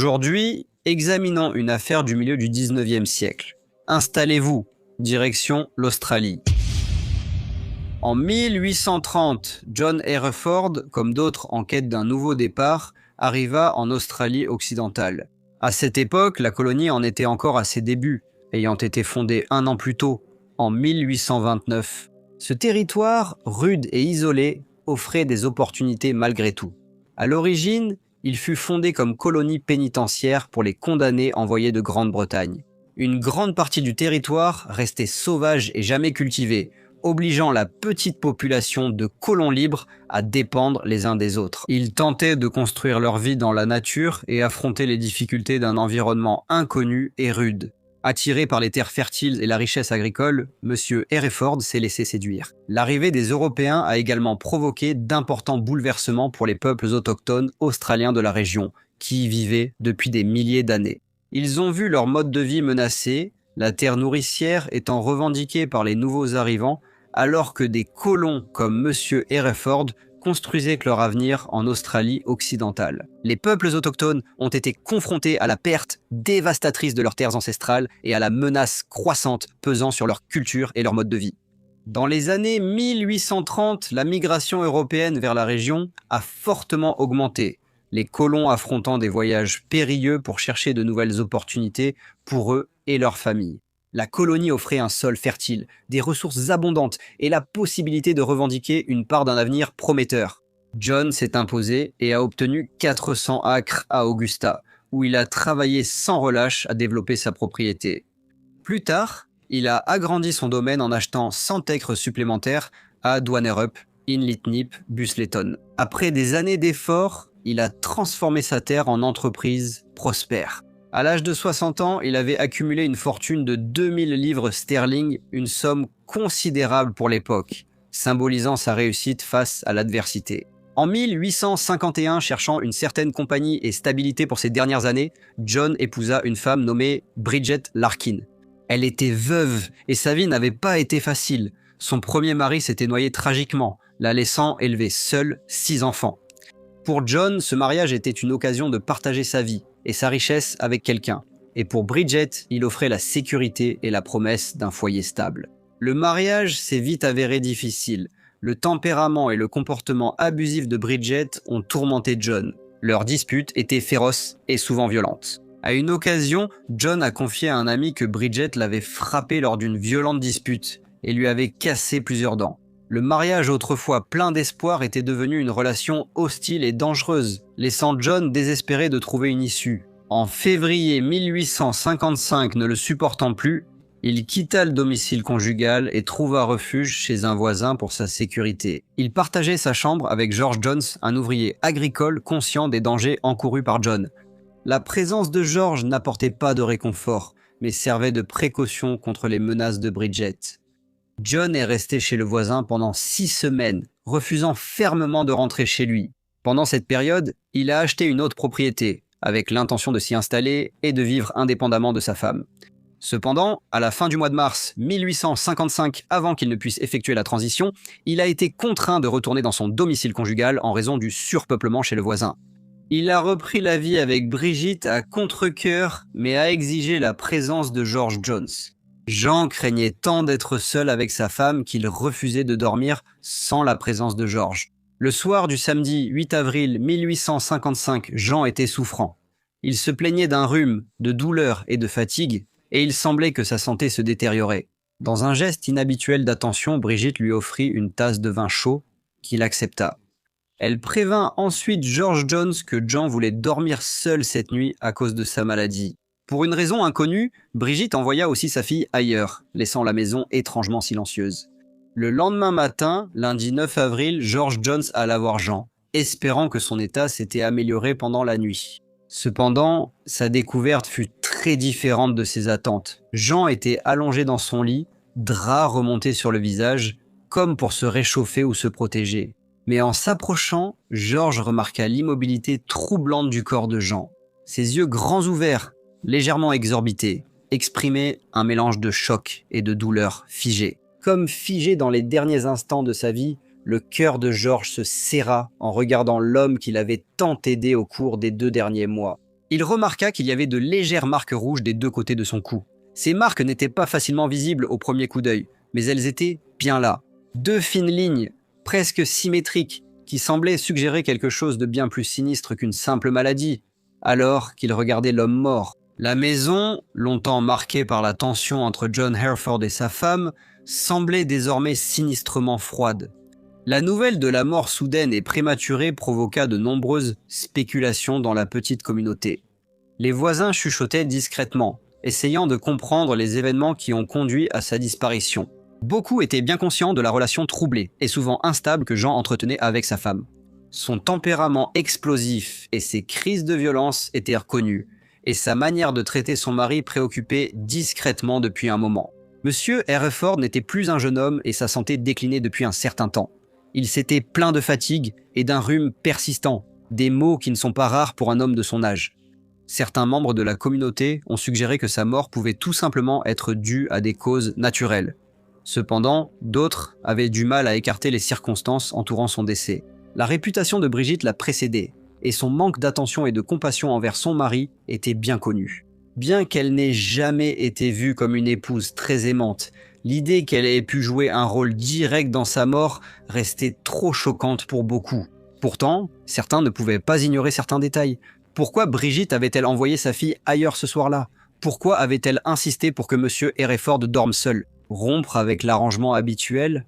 Aujourd'hui, examinons une affaire du milieu du 19e siècle. Installez-vous, direction l'Australie. En 1830, John Hereford, comme d'autres en quête d'un nouveau départ, arriva en Australie occidentale. À cette époque, la colonie en était encore à ses débuts, ayant été fondée un an plus tôt, en 1829. Ce territoire, rude et isolé, offrait des opportunités malgré tout. À l'origine, il fut fondé comme colonie pénitentiaire pour les condamnés envoyés de Grande-Bretagne. Une grande partie du territoire restait sauvage et jamais cultivée, obligeant la petite population de colons libres à dépendre les uns des autres. Ils tentaient de construire leur vie dans la nature et affronter les difficultés d'un environnement inconnu et rude. Attiré par les terres fertiles et la richesse agricole, M. Hereford s'est laissé séduire. L'arrivée des Européens a également provoqué d'importants bouleversements pour les peuples autochtones australiens de la région, qui y vivaient depuis des milliers d'années. Ils ont vu leur mode de vie menacé, la terre nourricière étant revendiquée par les nouveaux arrivants, alors que des colons comme M. Hereford construisaient leur avenir en Australie occidentale. Les peuples autochtones ont été confrontés à la perte dévastatrice de leurs terres ancestrales et à la menace croissante pesant sur leur culture et leur mode de vie. Dans les années 1830, la migration européenne vers la région a fortement augmenté, les colons affrontant des voyages périlleux pour chercher de nouvelles opportunités pour eux et leurs familles. La colonie offrait un sol fertile, des ressources abondantes et la possibilité de revendiquer une part d'un avenir prometteur. John s'est imposé et a obtenu 400 acres à Augusta, où il a travaillé sans relâche à développer sa propriété. Plus tard, il a agrandi son domaine en achetant 100 acres supplémentaires à Dwanerup, Inlitnip, Busleton. Après des années d'efforts, il a transformé sa terre en entreprise prospère. À l'âge de 60 ans, il avait accumulé une fortune de 2000 livres sterling, une somme considérable pour l'époque, symbolisant sa réussite face à l'adversité. En 1851, cherchant une certaine compagnie et stabilité pour ses dernières années, John épousa une femme nommée Bridget Larkin. Elle était veuve et sa vie n'avait pas été facile. Son premier mari s'était noyé tragiquement, la laissant élever seule 6 enfants. Pour John, ce mariage était une occasion de partager sa vie et sa richesse avec quelqu'un. Et pour Bridget, il offrait la sécurité et la promesse d'un foyer stable. Le mariage s'est vite avéré difficile. Le tempérament et le comportement abusif de Bridget ont tourmenté John. Leurs disputes étaient féroces et souvent violentes. À une occasion, John a confié à un ami que Bridget l'avait frappé lors d'une violente dispute et lui avait cassé plusieurs dents. Le mariage autrefois plein d'espoir était devenu une relation hostile et dangereuse, laissant John désespéré de trouver une issue. En février 1855, ne le supportant plus, il quitta le domicile conjugal et trouva refuge chez un voisin pour sa sécurité. Il partageait sa chambre avec George Jones, un ouvrier agricole conscient des dangers encourus par John. La présence de George n'apportait pas de réconfort, mais servait de précaution contre les menaces de Bridget. John est resté chez le voisin pendant 6 semaines, refusant fermement de rentrer chez lui. Pendant cette période, il a acheté une autre propriété, avec l'intention de s'y installer et de vivre indépendamment de sa femme. Cependant, à la fin du mois de mars 1855, avant qu'il ne puisse effectuer la transition, il a été contraint de retourner dans son domicile conjugal en raison du surpeuplement chez le voisin. Il a repris la vie avec Brigitte à contre-cœur, mais a exigé la présence de George Jones. Jean craignait tant d'être seul avec sa femme qu'il refusait de dormir sans la présence de Georges. Le soir du samedi 8 avril 1855, Jean était souffrant. Il se plaignait d'un rhume, de douleur et de fatigue, et il semblait que sa santé se détériorait. Dans un geste inhabituel d'attention, Brigitte lui offrit une tasse de vin chaud, qu'il accepta. Elle prévint ensuite George Jones que Jean voulait dormir seul cette nuit à cause de sa maladie. Pour une raison inconnue, Brigitte envoya aussi sa fille ailleurs, laissant la maison étrangement silencieuse. Le lendemain matin, lundi 9 avril, George Jones alla voir Jean, espérant que son état s'était amélioré pendant la nuit. Cependant, sa découverte fut très différente de ses attentes. Jean était allongé dans son lit, drap remonté sur le visage, comme pour se réchauffer ou se protéger. Mais en s'approchant, George remarqua l'immobilité troublante du corps de Jean. Ses yeux grands ouverts, légèrement exorbité, exprimait un mélange de choc et de douleur figée. Comme figé dans les derniers instants de sa vie, le cœur de George se serra en regardant l'homme qu'il avait tant aidé au cours des 2 derniers mois. Il remarqua qu'il y avait de légères marques rouges des deux côtés de son cou. Ces marques n'étaient pas facilement visibles au premier coup d'œil, mais elles étaient bien là. Deux fines lignes, presque symétriques, qui semblaient suggérer quelque chose de bien plus sinistre qu'une simple maladie, alors qu'il regardait l'homme mort. La maison, longtemps marquée par la tension entre John Hereford et sa femme, semblait désormais sinistrement froide. La nouvelle de la mort soudaine et prématurée provoqua de nombreuses spéculations dans la petite communauté. Les voisins chuchotaient discrètement, essayant de comprendre les événements qui ont conduit à sa disparition. Beaucoup étaient bien conscients de la relation troublée et souvent instable que Jean entretenait avec sa femme. Son tempérament explosif et ses crises de violence étaient reconnus, et sa manière de traiter son mari préoccupait discrètement depuis un moment. Monsieur Hereford n'était plus un jeune homme et sa santé déclinait depuis un certain temps. Il s'était plaint de fatigue et d'un rhume persistant, des maux qui ne sont pas rares pour un homme de son âge. Certains membres de la communauté ont suggéré que sa mort pouvait tout simplement être due à des causes naturelles. Cependant, d'autres avaient du mal à écarter les circonstances entourant son décès. La réputation de Brigitte la précédait, et son manque d'attention et de compassion envers son mari était bien connu. Bien qu'elle n'ait jamais été vue comme une épouse très aimante, l'idée qu'elle ait pu jouer un rôle direct dans sa mort restait trop choquante pour beaucoup. Pourtant, certains ne pouvaient pas ignorer certains détails. Pourquoi Brigitte avait-elle envoyé sa fille ailleurs ce soir-là? Pourquoi avait-elle insisté pour que M. Hereford dorme seul? Rompre avec l'arrangement habituel?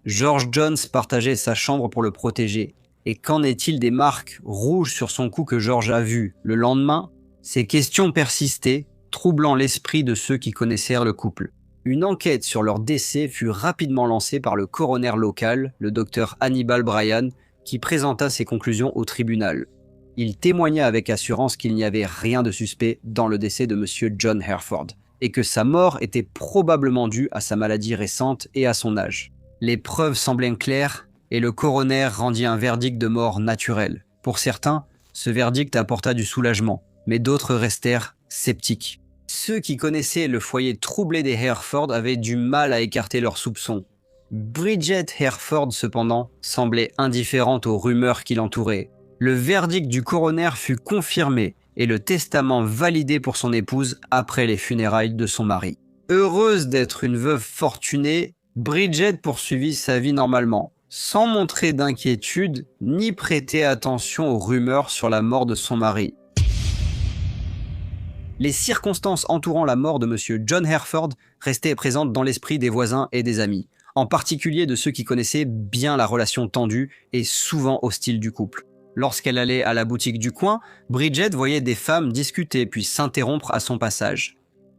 George Jones partageait sa chambre pour le protéger. Et qu'en est-il des marques rouges sur son cou que George a vues le lendemain? Ces questions persistaient, troublant l'esprit de ceux qui connaissèrent le couple. Une enquête sur leur décès fut rapidement lancée par le coroner local, le docteur Hannibal Bryan, qui présenta ses conclusions au tribunal. Il témoigna avec assurance qu'il n'y avait rien de suspect dans le décès de M. John Hereford, et que sa mort était probablement due à sa maladie récente et à son âge. Les preuves semblaient claires, et le coroner rendit un verdict de mort naturelle. Pour certains, ce verdict apporta du soulagement, mais d'autres restèrent sceptiques. Ceux qui connaissaient le foyer troublé des Hereford avaient du mal à écarter leurs soupçons. Bridget Hereford, cependant, semblait indifférente aux rumeurs qui l'entouraient. Le verdict du coroner fut confirmé et le testament validé pour son épouse après les funérailles de son mari. Heureuse d'être une veuve fortunée, Bridget poursuivit sa vie normalement, sans montrer d'inquiétude ni prêter attention aux rumeurs sur la mort de son mari. Les circonstances entourant la mort de M. John Hereford restaient présentes dans l'esprit des voisins et des amis, en particulier de ceux qui connaissaient bien la relation tendue et souvent hostile du couple. Lorsqu'elle allait à la boutique du coin, Bridget voyait des femmes discuter puis s'interrompre à son passage.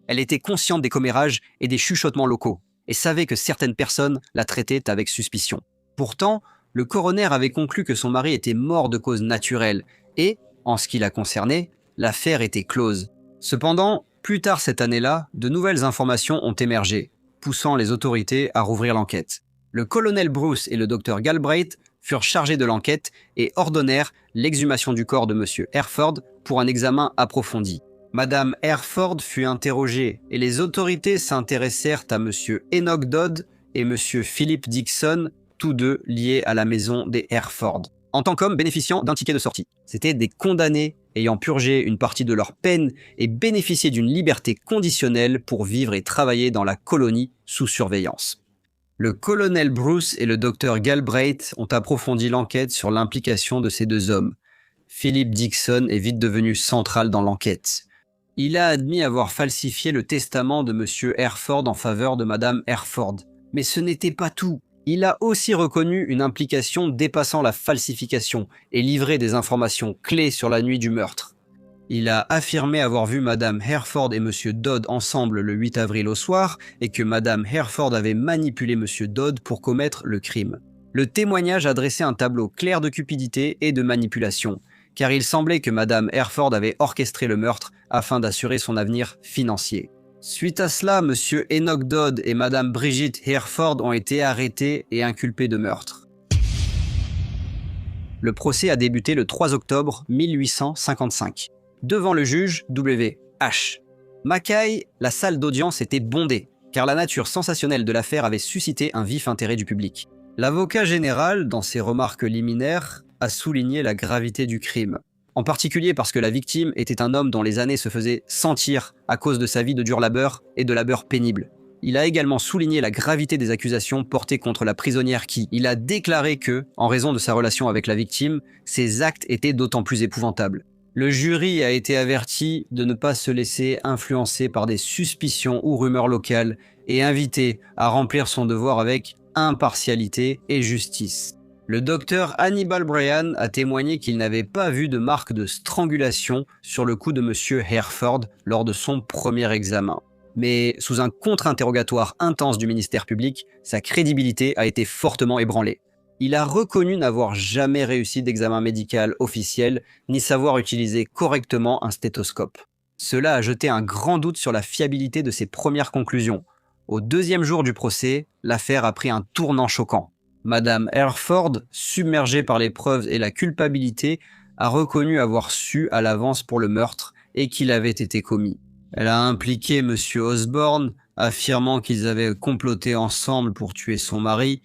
Elle était consciente des commérages et des chuchotements locaux, et savait que certaines personnes la traitaient avec suspicion. Pourtant, le coroner avait conclu que son mari était mort de cause naturelle et, en ce qui la concernait, l'affaire était close. Cependant, plus tard cette année-là, de nouvelles informations ont émergé, poussant les autorités à rouvrir l'enquête. Le colonel Bruce et le docteur Galbraith furent chargés de l'enquête et ordonnèrent l'exhumation du corps de M. Hereford pour un examen approfondi. Madame Hereford fut interrogée et les autorités s'intéressèrent à M. Enoch Dodd et M. Philip Dixon, tous deux liés à la maison des Hereford, en tant qu'hommes bénéficiant d'un ticket de sortie. C'étaient des condamnés ayant purgé une partie de leur peine et bénéficié d'une liberté conditionnelle pour vivre et travailler dans la colonie sous surveillance. Le colonel Bruce et le docteur Galbraith ont approfondi l'enquête sur l'implication de ces deux hommes. Philip Dixon est vite devenu central dans l'enquête. Il a admis avoir falsifié le testament de M. Hereford en faveur de Mme Hereford. Mais ce n'était pas tout. Il a aussi reconnu une implication dépassant la falsification et livré des informations clés sur la nuit du meurtre. Il a affirmé avoir vu Mme Hereford et M. Dodd ensemble le 8 avril au soir et que Mme Hereford avait manipulé M. Dodd pour commettre le crime. Le témoignage a dressé un tableau clair de cupidité et de manipulation, car il semblait que Mme Hereford avait orchestré le meurtre afin d'assurer son avenir financier. Suite à cela, M. Enoch Dodd et Mme Brigitte Hereford ont été arrêtés et inculpés de meurtre. Le procès a débuté le 3 octobre 1855. Devant le juge W.H. Mackay, la salle d'audience était bondée, car la nature sensationnelle de l'affaire avait suscité un vif intérêt du public. L'avocat général, dans ses remarques liminaires, a souligné la gravité du crime. en particulier parce que la victime était un homme dont les années se faisaient sentir à cause de sa vie de dur labeur et de labeur pénible. Il a également souligné la gravité des accusations portées contre la prisonnière qui, il a déclaré que, en raison de sa relation avec la victime, ses actes étaient d'autant plus épouvantables. Le jury a été averti de ne pas se laisser influencer par des suspicions ou rumeurs locales et invité à remplir son devoir avec impartialité et justice. Le docteur Hannibal Bryan a témoigné qu'il n'avait pas vu de marque de strangulation sur le cou de M. Hereford lors de son premier examen. Mais sous un contre-interrogatoire intense du ministère public, sa crédibilité a été fortement ébranlée. Il a reconnu n'avoir jamais réussi d'examen médical officiel, ni savoir utiliser correctement un stéthoscope. Cela a jeté un grand doute sur la fiabilité de ses premières conclusions. Au deuxième jour du procès, l'affaire a pris un tournant choquant. Madame Hereford, submergée par les preuves et la culpabilité, a reconnu avoir su à l'avance pour le meurtre et qu'il avait été commis. Elle a impliqué M. Osborne, affirmant qu'ils avaient comploté ensemble pour tuer son mari.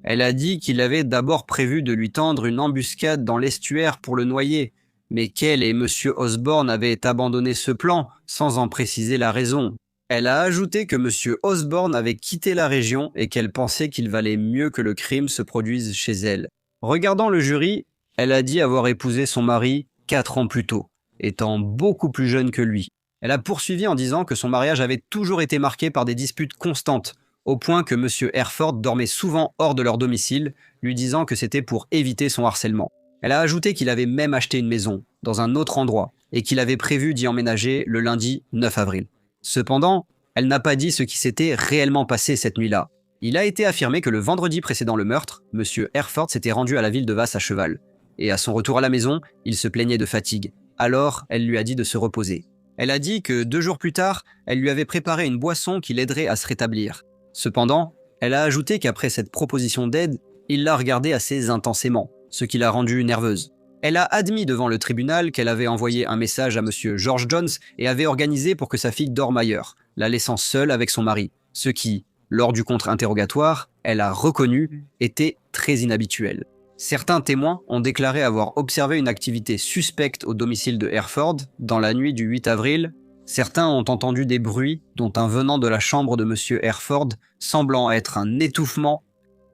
Elle a dit qu'il avait d'abord prévu de lui tendre une embuscade dans l'estuaire pour le noyer, mais qu'elle et M. Osborne avaient abandonné ce plan sans en préciser la raison. Elle a ajouté que M. Osborne avait quitté la région et qu'elle pensait qu'il valait mieux que le crime se produise chez elle. Regardant le jury, elle a dit avoir épousé son mari 4 ans plus tôt, étant beaucoup plus jeune que lui. Elle a poursuivi en disant que son mariage avait toujours été marqué par des disputes constantes, au point que M. Hereford dormait souvent hors de leur domicile, lui disant que c'était pour éviter son harcèlement. Elle a ajouté qu'il avait même acheté une maison, dans un autre endroit, et qu'il avait prévu d'y emménager le lundi 9 avril. Cependant, elle n'a pas dit ce qui s'était réellement passé cette nuit-là. Il a été affirmé que le vendredi précédant le meurtre, M. Hereford s'était rendu à la ville de Vasse à cheval, et à son retour à la maison, il se plaignait de fatigue. Alors, elle lui a dit de se reposer. Elle a dit que 2 jours plus tard, elle lui avait préparé une boisson qui l'aiderait à se rétablir. Cependant, elle a ajouté qu'après cette proposition d'aide, il l'a regardée assez intensément, ce qui l'a rendue nerveuse. Elle a admis devant le tribunal qu'elle avait envoyé un message à M. George Jones et avait organisé pour que sa fille dorme ailleurs, la laissant seule avec son mari, ce qui, lors du contre-interrogatoire, elle a reconnu était très inhabituel. Certains témoins ont déclaré avoir observé une activité suspecte au domicile de Hereford dans la nuit du 8 avril. Certains ont entendu des bruits, dont un venant de la chambre de M. Hereford, semblant être un étouffement.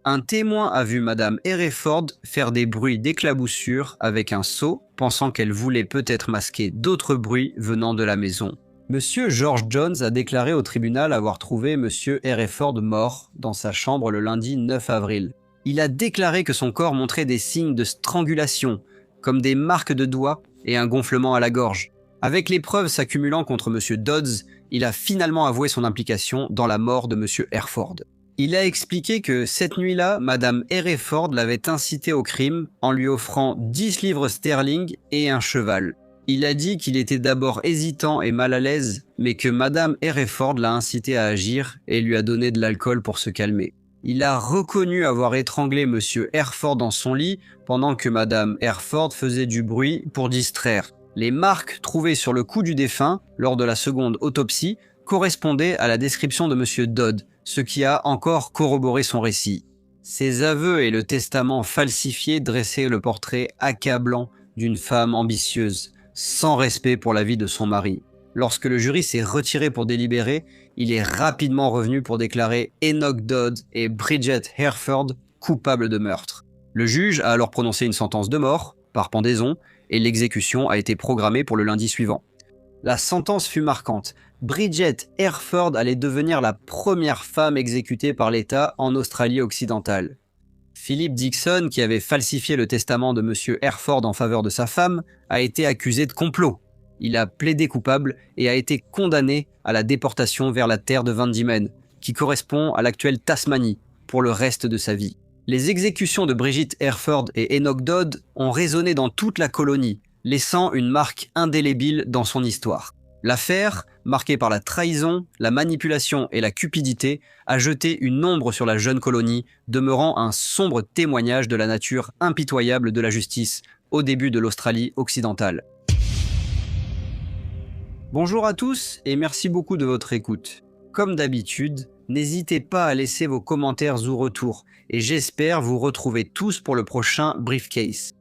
Un témoin a vu Madame Hereford faire des bruits d'éclaboussure avec un seau, pensant qu'elle voulait peut-être masquer d'autres bruits venant de la maison. M. George Jones a déclaré au tribunal avoir trouvé M. Hereford mort dans sa chambre le lundi 9 avril. Il a déclaré que son corps montrait des signes de strangulation, comme des marques de doigts et un gonflement à la gorge. Avec les preuves s'accumulant contre M. Dodds, il a finalement avoué son implication dans la mort de M. Hereford. Il a expliqué que cette nuit-là, Madame Hereford l'avait incité au crime en lui offrant 10 livres sterling et un cheval. Il a dit qu'il était d'abord hésitant et mal à l'aise, mais que Madame Hereford l'a incité à agir et lui a donné de l'alcool pour se calmer. Il a reconnu avoir étranglé M. Hereford dans son lit pendant que Madame Hereford faisait du bruit pour distraire. Les marques trouvées sur le cou du défunt lors de la seconde autopsie correspondaient à la description de M. Dodd, ce qui a encore corroboré son récit. Ses aveux et le testament falsifié dressaient le portrait accablant d'une femme ambitieuse, sans respect pour la vie de son mari. Lorsque le jury s'est retiré pour délibérer, il est rapidement revenu pour déclarer Enoch Dodd et Bridget Hereford coupables de meurtre. Le juge a alors prononcé une sentence de mort, par pendaison, et l'exécution a été programmée pour le lundi suivant. La sentence fut marquante. Bridget Hereford allait devenir la première femme exécutée par l'État en Australie occidentale. Philip Dixon, qui avait falsifié le testament de M. Hereford en faveur de sa femme, a été accusé de complot. Il a plaidé coupable et a été condamné à la déportation vers la terre de Van Diemen, qui correspond à l'actuelle Tasmanie, pour le reste de sa vie. Les exécutions de Bridget Hereford et Enoch Dodd ont résonné dans toute la colonie, laissant une marque indélébile dans son histoire. L'affaire, marquée par la trahison, la manipulation et la cupidité, a jeté une ombre sur la jeune colonie, demeurant un sombre témoignage de la nature impitoyable de la justice au début de l'Australie occidentale. Bonjour à tous et merci beaucoup de votre écoute. Comme d'habitude, n'hésitez pas à laisser vos commentaires ou retours et j'espère vous retrouver tous pour le prochain Briefcase.